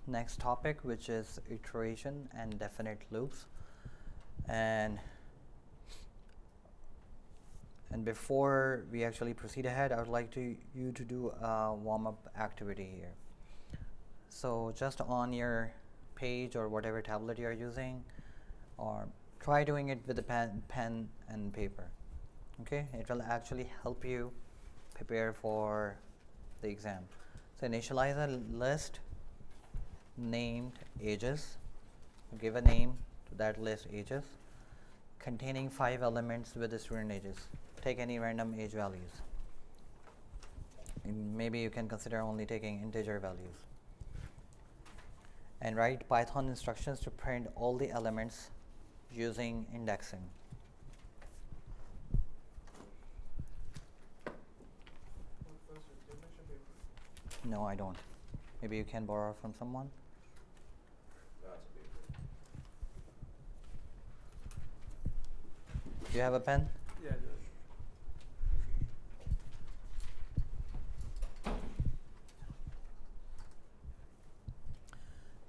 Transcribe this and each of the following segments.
next topic, which is iteration and definite loops. And before we actually proceed ahead, I would like you to do a warm-up activity here. So just on your page or whatever tablet you are using, or try doing it with a pen and paper. Okay, it will actually help you prepare for the exam. So initialize a list named ages. Give a name to that list ages containing 5 elements with the student ages. Take any random age values. And maybe you can consider only taking integer values. And write Python instructions to print all the elements using indexing. No, I don't. Maybe you can borrow from someone. Do you have a pen? Yeah, I do.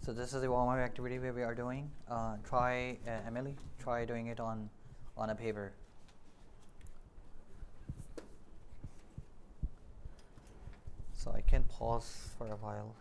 So this is the warm-up activity where we are doing. Try, Emily, try doing it on a paper. So I can pause for a while.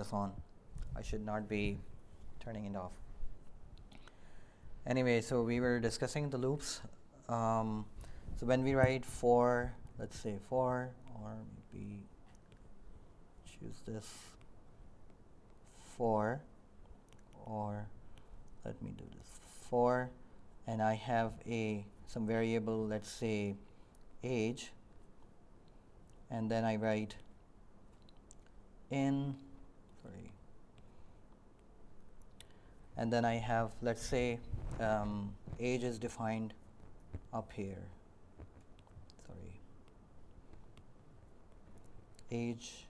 this on. I should not be turning it off. Anyway, so we were discussing the loops. So when we write for, let's say for, or maybe choose this for, or let me do this for, and I have some variable, let's say age, and then I write and then I have, let's say age is defined up here. Age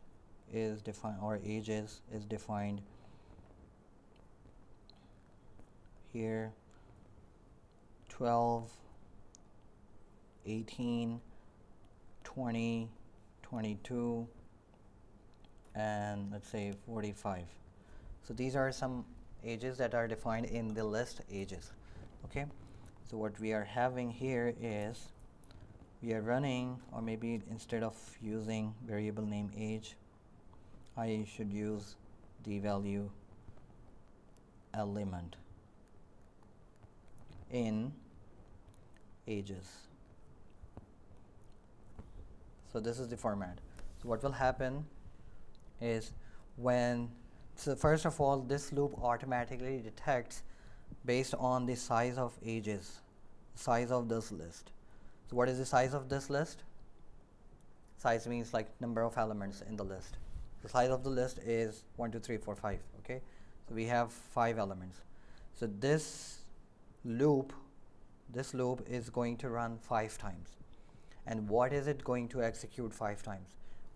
is defined, or ages is defined here, 12, 18, 20, 22, and let's say 45. So these are some ages that are defined in the list ages. Okay, so what we are having here is we are running, or maybe instead of using variable name age, I should use the value element in ages. So this is the format. So what will happen is so first of all, this loop automatically detects based on the size of ages, size of this list. So what is the size of this list? Size means like number of elements in the list. The size of the list is 1, 2, 3, 4, 5. Okay, so we have 5 elements. So this loop is going to run 5 times. And what is it going to execute 5 times?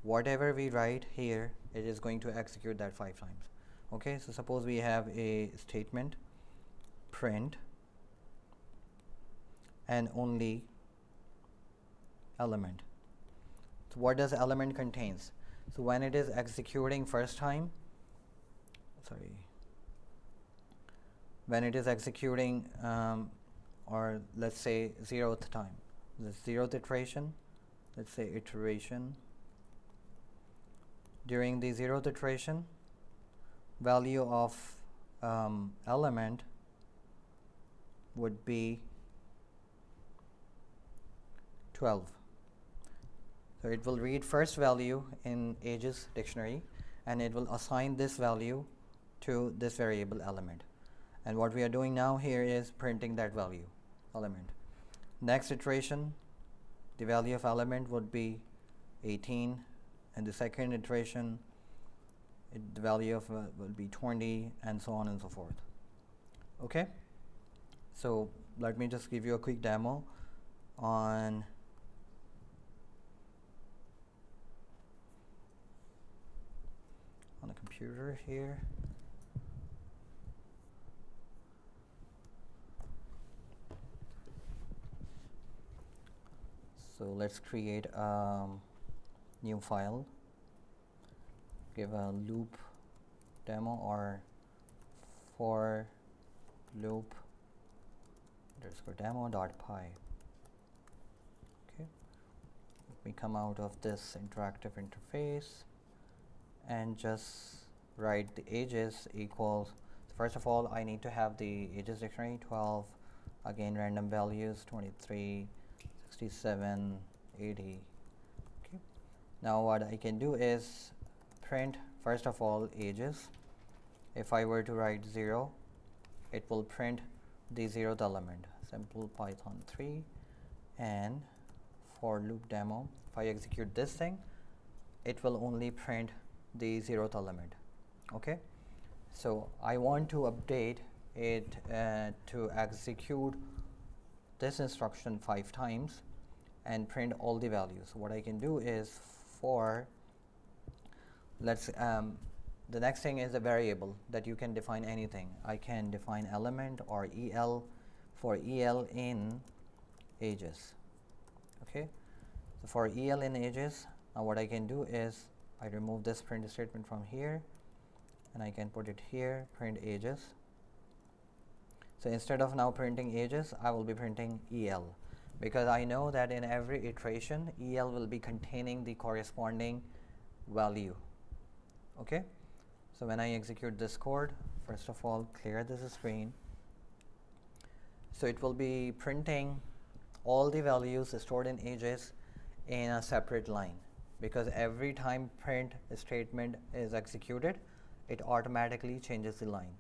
Whatever we write here, it is going to execute that 5 times. Okay, so suppose we have a statement print and only element. So what does element contains? So when it is executing first time, when it is executing or let's say 0th time, the 0th iteration, let's say iteration, during the 0th iteration, value of element would be 12. So it will read first value in ages dictionary and it will assign this value to this variable element. And what we are doing now here is printing that value element. Next iteration, the value of element would be 18, and the second iteration, the value of will be 20, and so on and so forth. Okay, so let me just give you a quick demo on the computer here. So let's create a new file, give a loop demo or for loop underscore demo.py. Okay, let me come out of this interactive interface and just write the ages equals, first of all I need to have the ages dictionary, 12, again random values, 23, 67, 80. Okay, now what I can do is print first of all ages. If I were to write 0, it will print the 0th element, simple python 3, and for loop demo, if I execute this thing, it will only print the 0th element. Okay, so I want to update it to execute this instruction 5 times and print all the values. So what I can do is for the next thing is a variable that you can define anything. I can define element or el, for el in ages. Okay, so for el in ages, now what I can do is I remove this print statement from here and I can put it here, print ages. So instead of now printing ages, I will be printing el, because I know that in every iteration el will be containing the corresponding value. Okay, So when I execute this code, first of all, clear this screen. So it will be printing all the values stored in ages in a separate line, because every time print statement is executed, it automatically changes the line.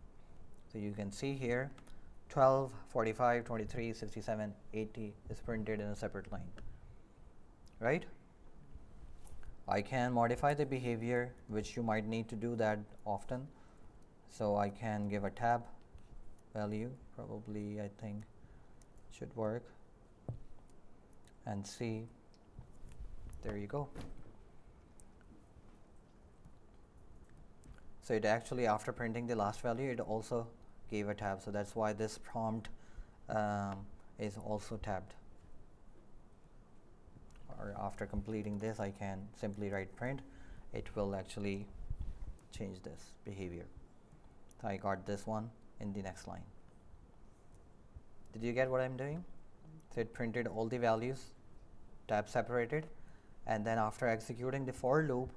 So you can see here 12, 45, 23, 67, 80 is printed in a separate line, right? I can modify the behavior, which you might need to do that often. So I can give a tab value, probably I think should work, and see, there you go. So it actually, after printing the last value, it also gave a tab. So that's why this prompt is also tabbed. Or after completing this, I can simply write print. It will actually change this behavior. So I got this one in the next line. Did you get what I'm doing? So it printed all the values, tab separated, and then after executing the for loop,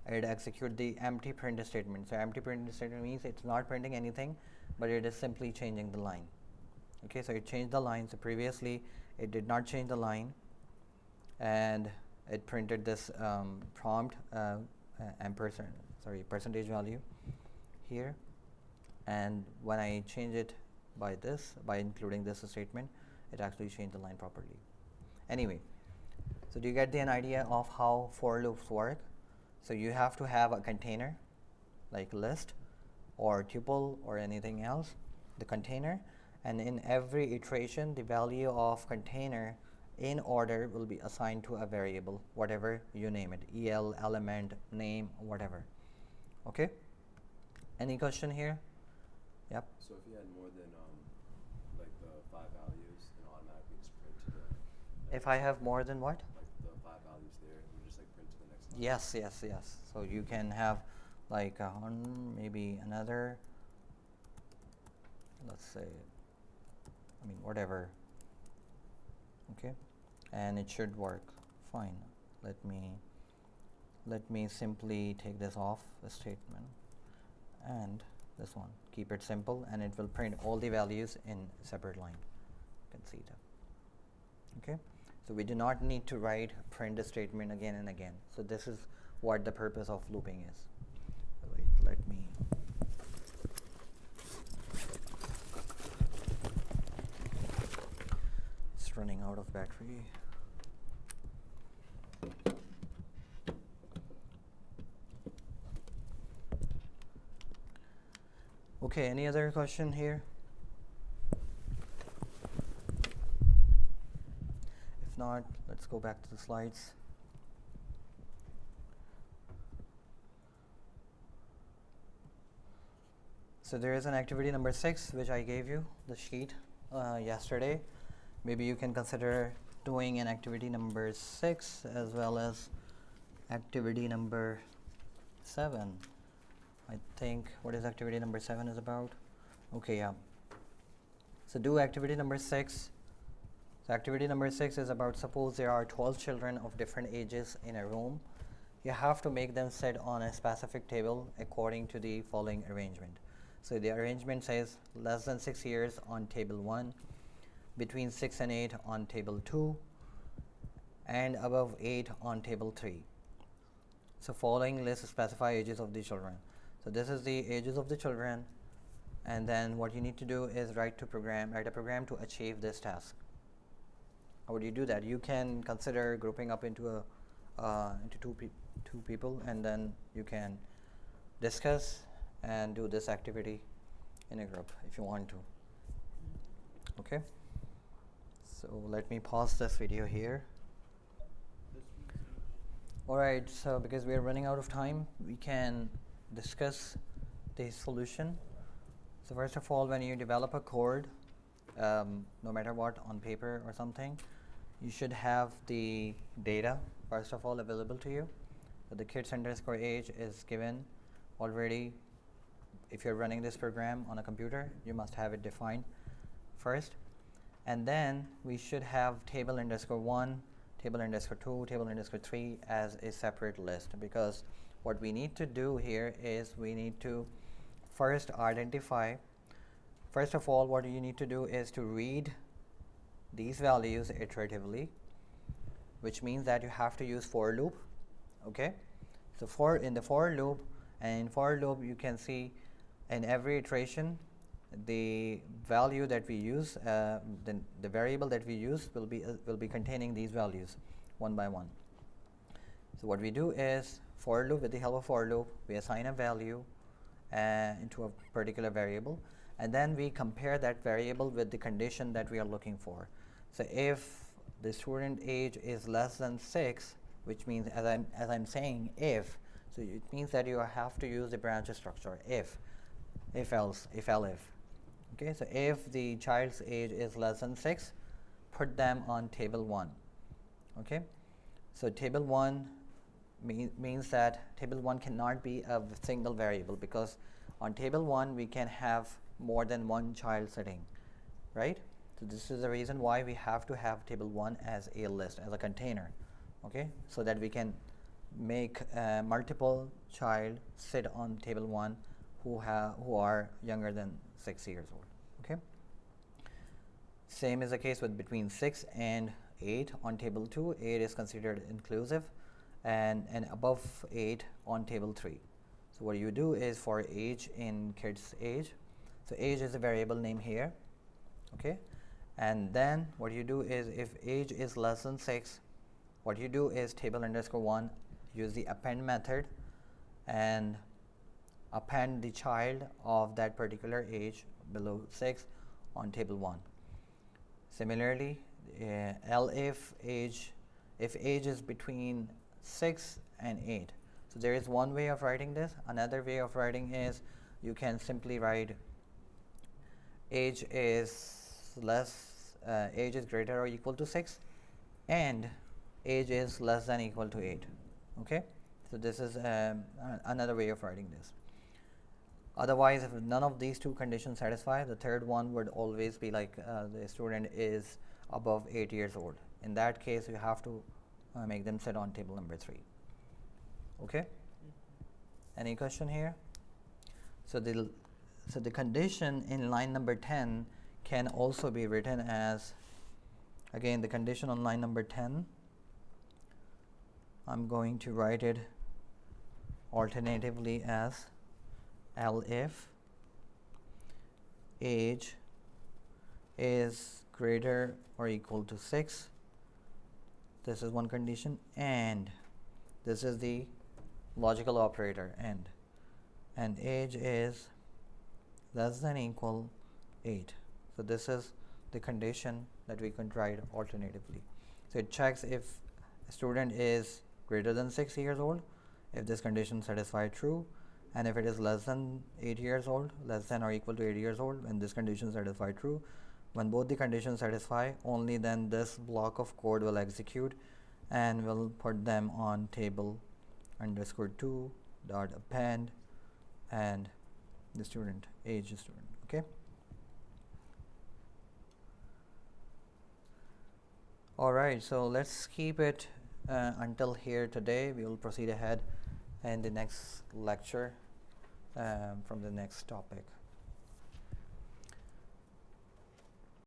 it execute the empty print statement. So empty print statement means it's not printing anything, but it is simply changing the line. Okay, so it changed the line. So previously it did not change the line, and it printed this prompt percentage value here, and when I change it by including this statement, it actually changed the line properly. Anyway, so do you get an idea of how for loops work? So you have to have a container like list or tuple or anything else, the container, and in every iteration the value of container in order will be assigned to a variable, whatever you name it, el, element, name, whatever. Okay, any question here? Yep. So if you had more than like the 5 values, it automatically just print to the If I have more than what? like the 5 values there, it would just like print to the next line. Yes. So you can have like maybe another, let's say, I mean whatever. Okay, and it should work fine. Let me simply take this off a statement, and this one, keep it simple, and it will print all the values in separate line. You can see that. Okay, so we do not need to write print a statement again and again. So this is what the purpose of looping is. Wait, let me it's running out of battery. Okay, any other question here? If not, let's go back to the slides. So there is an activity number 6 which I gave you the sheet yesterday. Maybe you can consider doing an activity number 6 as well as activity number 7. I think what is activity number 7 is about. Okay, yeah. So do activity number 6. So activity number 6 is about, suppose there are 12 children of different ages in a room. You have to make them sit on a specific table according to the following arrangement. So the arrangement says less than 6 years on table 1, between 6 and 8 on table 2, and above 8 on table 3. So following list specify ages of the children. So this is the ages of the children, and then what you need to do is write a program to achieve this task. How would you do that? You can consider grouping up into two people, and then you can discuss and do this activity in a group if you want to. Okay, so let me pause this video here. Alright, so because we are running out of time, we can discuss the solution. So first of all, when you develop a code, no matter what, on paper or something, you should have the data first of all available to you. So the kids_age is given already. If you're running this program on a computer, you must have it defined first, and then we should have table_1, table_2, table_3 as a separate list, because what we need to do here is we need to first identify, first of all, what you need to do is to read these values iteratively, which means that you have to use for loop. Okay, so in the for loop, and in for loop you can see in every iteration the value that we use, the variable that we use will be containing these values one by one. So what we do is for loop, with the help of for loop, we assign a value into a particular variable, and then we compare that variable with the condition that we are looking for. So if the student age is less than 6, which means, as I'm saying, if, so it means that you have to use the branch structure, if else, if elif. Okay, so if the child's age is less than 6, put them on table 1. Okay, so table 1 means that table 1 cannot be a single variable, because on table 1 we can have more than one child sitting, right? So this is the reason why we have to have table 1 as a list, as a container, okay, so that we can make multiple child sit on table 1 who are younger than 6 years old. Okay, same is the case with between 6 and 8 on table 2. 8 is considered inclusive, and above 8 on table 3. So what you do is for age in kids age, so age is a variable name here, okay, and then what you do is if age is less than 6, what you do is table underscore 1, use the append method and append the child of that particular age below 6 on table 1. Similarly, if age is between 6 and 8. So there is one way of writing this. Another way of writing is you can simply write age is greater or equal to 6 and age is less than equal to 8. Okay, so this is another way of writing this. Otherwise, if none of these two conditions satisfy, the third one would always be like the student is above 8 years old. In that case, you have to make them sit on table number 3. Okay, any question here? So the condition in line number 10 can also be written as, again, the condition on line number 10, I'm going to write it alternatively as elif age is greater or equal to 6. This is one condition, and this is the logical operator and age is less than equal 8. So this is the condition that we can write alternatively. So it checks if a student is greater than 6 years old, if this condition satisfies true, and if it is less than 8 years old, less than or equal to 8 years old, and this condition satisfies true. When both the conditions satisfy, only then this block of code will execute and will put them on table underscore 2 dot append and the student age student. Okay, all right, so let's keep it until here today. We will proceed ahead in the next lecture from the next topic.